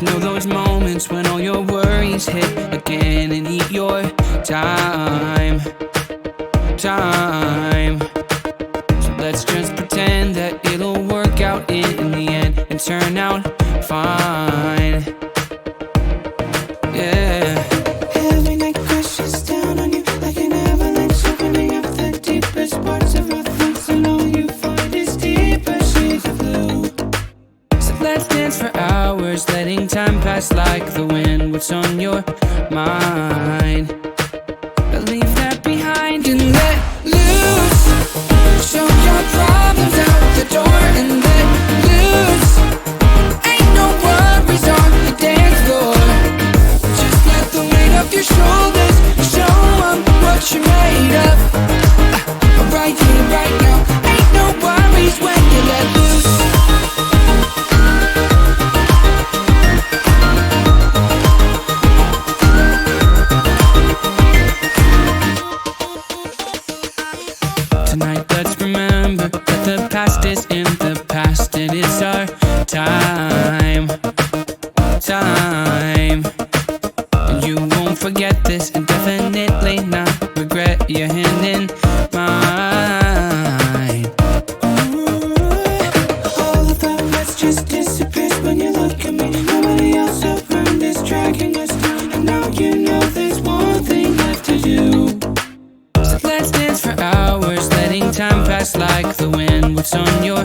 Know those moments when all your worries hit again and eat your time. So let's just pretend that it'll work out in the end and turn out fine. Yeah. Every night crashes down on you like an avalanche, opening up the deepest parts of our thoughts, and all you find is deeper shades of blue. So let's dance for hours, letting time pass like the wind. What's on your mind? But leave that behind and let loose. Show your problems out the door and let loose. Ain't no worries on the dance floor. Just let the weight off your shoulders. Show 'em what you're made of. Right here, right now. Ain't no worries when you let loose. Tonight let's remember that the past is in the past, and it's our time. And you won't forget this, and definitely not regret your hand in mine. All of that mess just disappears when you look at me. Nobody else around is dragging us down, and now you know there's one thing left to do. So let's dance for hours, letting time pass like the wind. What's on your